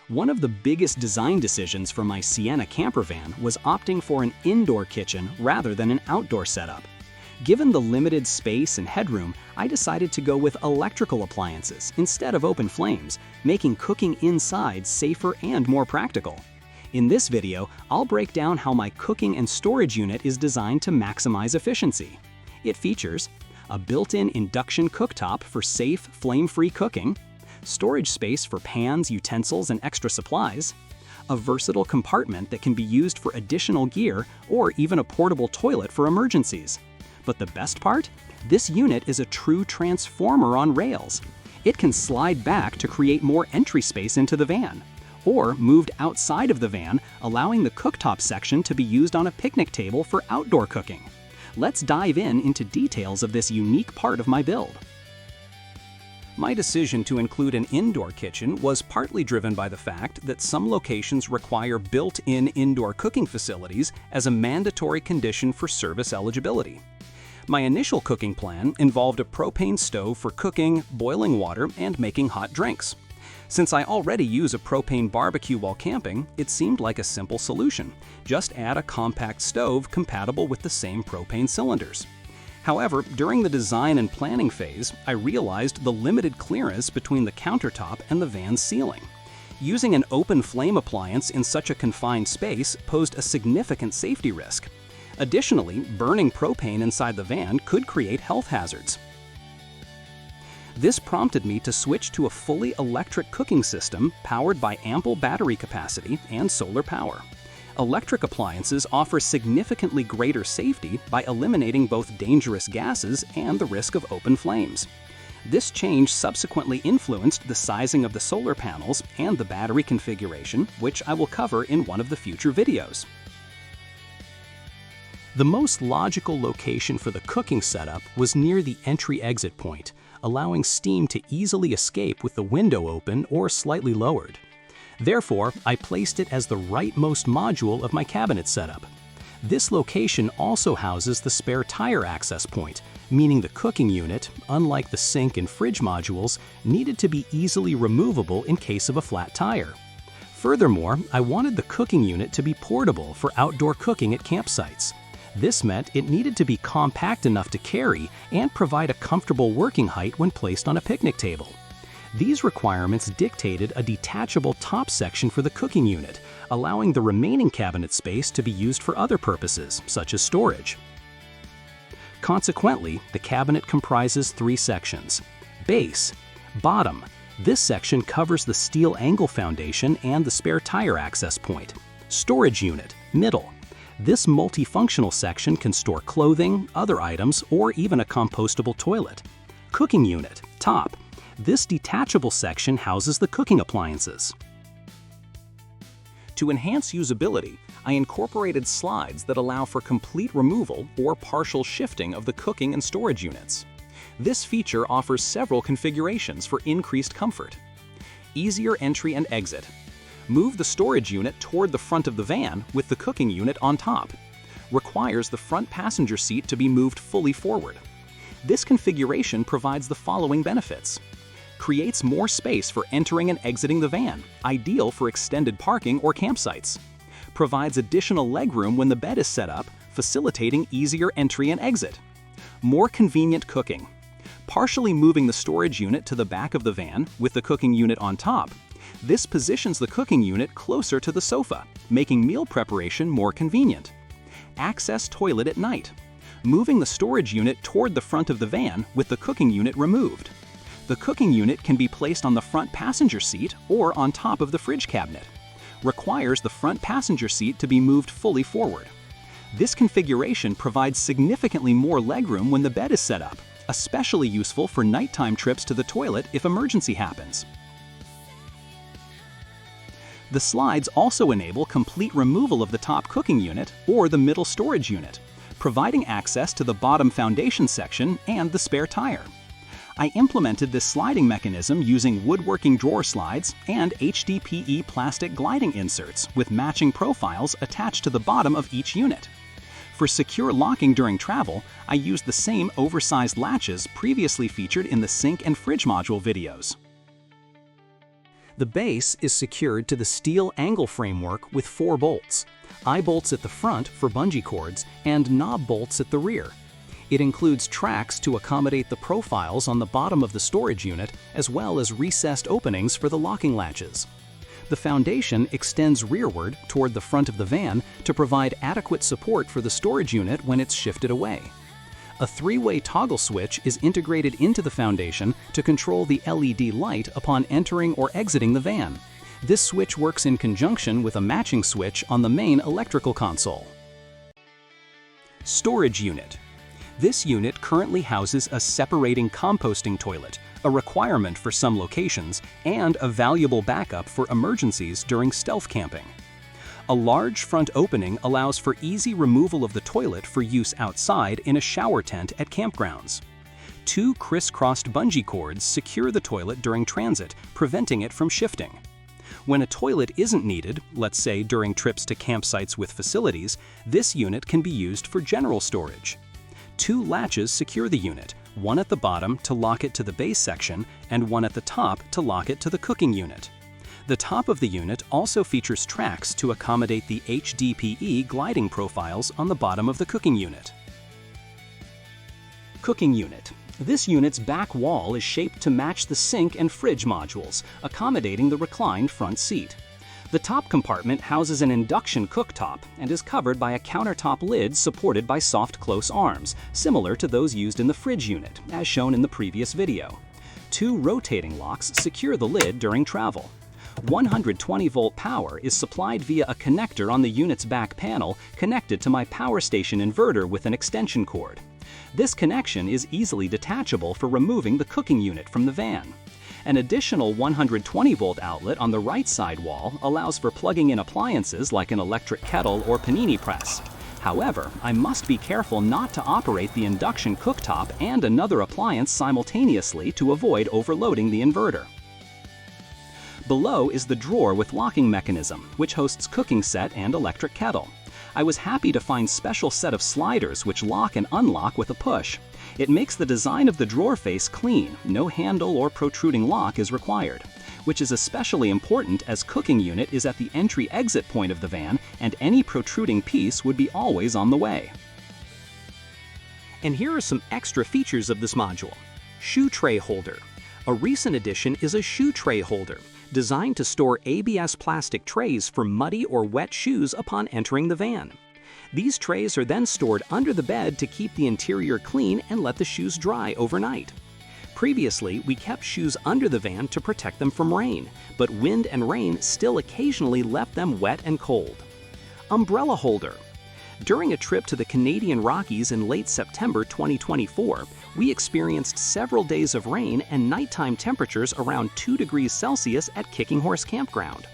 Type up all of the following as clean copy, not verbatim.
One of the biggest design decisions for my Sienna campervan was opting for an indoor kitchen rather than an outdoor setup. Given the limited space and headroom, I decided to go with electrical appliances instead of open flames, making cooking inside safer and more practical. In this video, I'll break down how my cooking and storage unit is designed to maximize efficiency. It features a built-in induction cooktop for safe, flame-free cooking, storage space for pans, utensils, and extra supplies, a versatile compartment that can be used for additional gear or even a portable toilet for emergencies. But the best part? This unit is a true transformer on rails. It can slide back to create more entry space into the van, or moved outside of the van, allowing the cooktop section to be used on a picnic table for outdoor cooking. Let's dive into details of this unique part of my build. My decision to include an indoor kitchen was partly driven by the fact that some locations require built-in indoor cooking facilities as a mandatory condition for service eligibility. My initial cooking plan involved a propane stove for cooking, boiling water, and making hot drinks. Since I already use a propane barbecue while camping, it seemed like a simple solution. Just add a compact stove compatible with the same propane cylinders. However, during the design and planning phase, I realized the limited clearance between the countertop and the van's ceiling. Using an open flame appliance in such a confined space posed a significant safety risk. Additionally, burning propane inside the van could create health hazards. This prompted me to switch to a fully electric cooking system powered by ample battery capacity and solar power. Electric appliances offer significantly greater safety by eliminating both dangerous gases and the risk of open flames. This change subsequently influenced the sizing of the solar panels and the battery configuration, which I will cover in one of the future videos. The most logical location for the cooking setup was near the entry-exit point, allowing steam to easily escape with the window open or slightly lowered. Therefore, I placed it as the rightmost module of my cabinet setup. This location also houses the spare tire access point, meaning the cooking unit, unlike the sink and fridge modules, needed to be easily removable in case of a flat tire. Furthermore, I wanted the cooking unit to be portable for outdoor cooking at campsites. This meant it needed to be compact enough to carry and provide a comfortable working height when placed on a picnic table. These requirements dictated a detachable top section for the cooking unit, allowing the remaining cabinet space to be used for other purposes, such as storage. Consequently, the cabinet comprises three sections: base, bottom. This section covers the steel angle foundation and the spare tire access point. Storage unit, middle. This multifunctional section can store clothing, other items, or even a compostable toilet. Cooking unit, top. This detachable section houses the cooking appliances. To enhance usability, I incorporated slides that allow for complete removal or partial shifting of the cooking and storage units. This feature offers several configurations for increased comfort. Easier entry and exit. Move the storage unit toward the front of the van with the cooking unit on top. Requires the front passenger seat to be moved fully forward. This configuration provides the following benefits. Creates more space for entering and exiting the van, ideal for extended parking or campsites. Provides additional legroom when the bed is set up, facilitating easier entry and exit. More convenient cooking. Partially moving the storage unit to the back of the van with the cooking unit on top. This positions the cooking unit closer to the sofa, making meal preparation more convenient. Access toilet at night. Moving the storage unit toward the front of the van with the cooking unit removed. The cooking unit can be placed on the front passenger seat or on top of the fridge cabinet. Requires the front passenger seat to be moved fully forward. This configuration provides significantly more legroom when the bed is set up, especially useful for nighttime trips to the toilet if emergency happens. The slides also enable complete removal of the top cooking unit or the middle storage unit, providing access to the bottom foundation section and the spare tire. I implemented this sliding mechanism using woodworking drawer slides and HDPE plastic gliding inserts with matching profiles attached to the bottom of each unit. For secure locking during travel, I used the same oversized latches previously featured in the sink and fridge module videos. The base is secured to the steel angle framework with 4 bolts, eye bolts at the front for bungee cords and knob bolts at the rear. It includes tracks to accommodate the profiles on the bottom of the storage unit, as well as recessed openings for the locking latches. The foundation extends rearward toward the front of the van to provide adequate support for the storage unit when it's shifted away. A 3-way toggle switch is integrated into the foundation to control the LED light upon entering or exiting the van. This switch works in conjunction with a matching switch on the main electrical console. Storage unit. This unit currently houses a separating composting toilet, a requirement for some locations, and a valuable backup for emergencies during stealth camping. A large front opening allows for easy removal of the toilet for use outside in a shower tent at campgrounds. 2 crisscrossed bungee cords secure the toilet during transit, preventing it from shifting. When a toilet isn't needed, let's say during trips to campsites with facilities, this unit can be used for general storage. 2 latches secure the unit, one at the bottom to lock it to the base section and one at the top to lock it to the cooking unit. The top of the unit also features tracks to accommodate the HDPE gliding profiles on the bottom of the cooking unit. Cooking unit. This unit's back wall is shaped to match the sink and fridge modules, accommodating the reclined front seat. The top compartment houses an induction cooktop and is covered by a countertop lid supported by soft close arms, similar to those used in the fridge unit, as shown in the previous video. 2 rotating locks secure the lid during travel. 120-volt power is supplied via a connector on the unit's back panel connected to my power station inverter with an extension cord. This connection is easily detachable for removing the cooking unit from the van. An additional 120-volt outlet on the right side wall allows for plugging in appliances like an electric kettle or panini press. However, I must be careful not to operate the induction cooktop and another appliance simultaneously to avoid overloading the inverter. Below is the drawer with locking mechanism, which hosts cooking set and electric kettle. I was happy to find special set of sliders which lock and unlock with a push. It makes the design of the drawer face clean, no handle or protruding lock is required, which is especially important as cooking unit is at the entry-exit point of the van and any protruding piece would be always on the way. And here are some extra features of this module. Shoe tray holder. A recent addition is a shoe tray holder, designed to store ABS plastic trays for muddy or wet shoes upon entering the van. These trays are then stored under the bed to keep the interior clean and let the shoes dry overnight. Previously, we kept shoes under the van to protect them from rain, but wind and rain still occasionally left them wet and cold. Umbrella holder. During a trip to the Canadian Rockies in late September 2024, we experienced several days of rain and nighttime temperatures around 2 degrees Celsius at Kicking Horse Campground.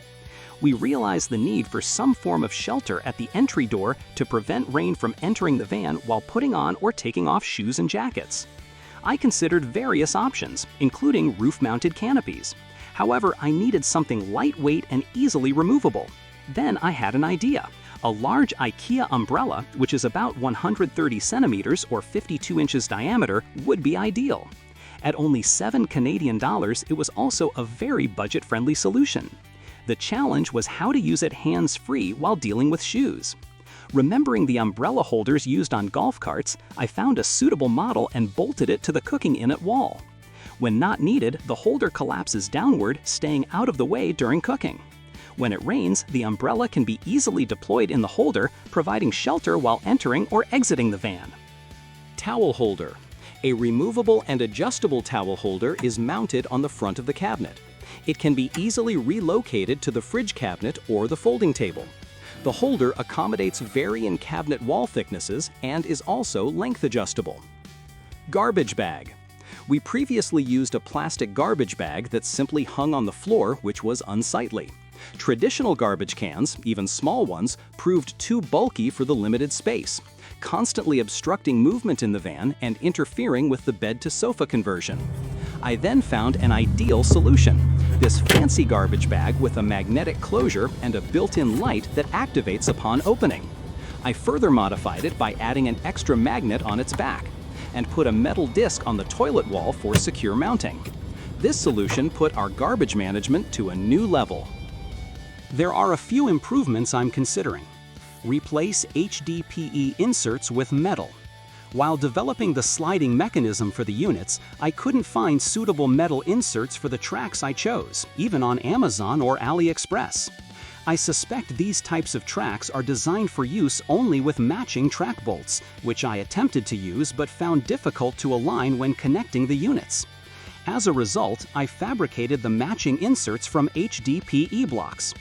We realized the need for some form of shelter at the entry door to prevent rain from entering the van while putting on or taking off shoes and jackets. I considered various options, including roof-mounted canopies. However, I needed something lightweight and easily removable. Then I had an idea. A large IKEA umbrella, which is about 130 centimeters or 52 inches diameter, would be ideal. At only $7 Canadian, it was also a very budget-friendly solution. The challenge was how to use it hands-free while dealing with shoes. Remembering the umbrella holders used on golf carts, I found a suitable model and bolted it to the cooking inlet wall. When not needed, the holder collapses downward, staying out of the way during cooking. When it rains, the umbrella can be easily deployed in the holder, providing shelter while entering or exiting the van. Towel holder. A removable and adjustable towel holder is mounted on the front of the cabinet. It can be easily relocated to the fridge cabinet or the folding table. The holder accommodates varying cabinet wall thicknesses and is also length adjustable. Garbage bag. We previously used a plastic garbage bag that simply hung on the floor, which was unsightly. Traditional garbage cans, even small ones, proved too bulky for the limited space, constantly obstructing movement in the van and interfering with the bed-to-sofa conversion. I then found an ideal solution: this fancy garbage bag with a magnetic closure and a built-in light that activates upon opening. I further modified it by adding an extra magnet on its back and put a metal disc on the toilet wall for secure mounting. This solution put our garbage management to a new level. There are a few improvements I'm considering. Replace HDPE inserts with metal. While developing the sliding mechanism for the units, I couldn't find suitable metal inserts for the tracks I chose, even on Amazon or AliExpress. I suspect these types of tracks are designed for use only with matching track bolts, which I attempted to use but found difficult to align when connecting the units. As a result, I fabricated the matching inserts from HDPE blocks.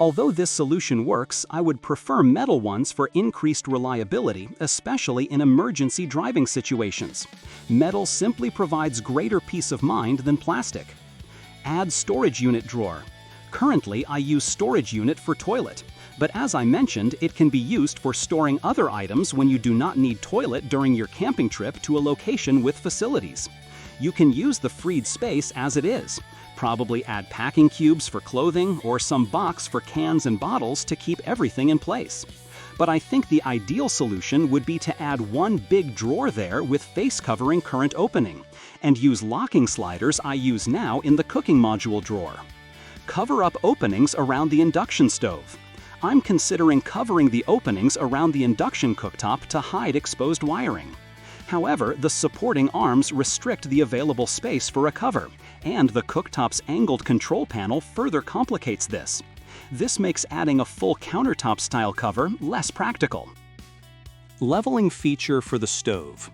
Although this solution works, I would prefer metal ones for increased reliability, especially in emergency driving situations. Metal simply provides greater peace of mind than plastic. Add storage unit drawer. Currently, I use storage unit for toilet, but as I mentioned, it can be used for storing other items when you do not need toilet during your camping trip to a location with facilities. You can use the freed space as it is. Probably add packing cubes for clothing or some box for cans and bottles to keep everything in place. But I think the ideal solution would be to add one big drawer there with face covering current opening, and use locking sliders I use now in the cooking module drawer. Cover up openings around the induction stove. I'm considering covering the openings around the induction cooktop to hide exposed wiring. However, the supporting arms restrict the available space for a cover, and the cooktop's angled control panel further complicates this. This makes adding a full countertop-style cover less practical. Leveling feature for the stove.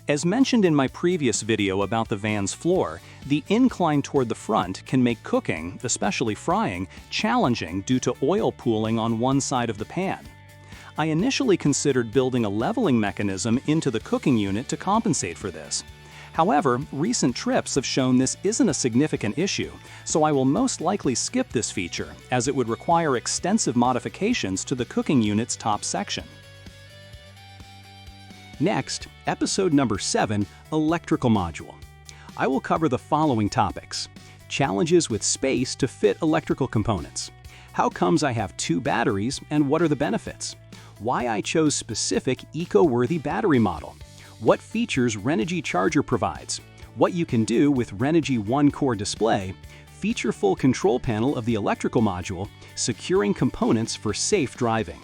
As mentioned in my previous video about the van's floor, the incline toward the front can make cooking, especially frying, challenging due to oil pooling on one side of the pan. I initially considered building a leveling mechanism into the cooking unit to compensate for this. However, recent trips have shown this isn't a significant issue, so I will most likely skip this feature, as it would require extensive modifications to the cooking unit's top section. Next, episode number 7, Electrical Module. I will cover the following topics: challenges with space to fit electrical components, how comes I have 2 batteries and what are the benefits, why I chose specific eco-worthy battery model, what features Renogy Charger provides, what you can do with Renogy one-core display, feature full control panel of the electrical module, securing components for safe driving.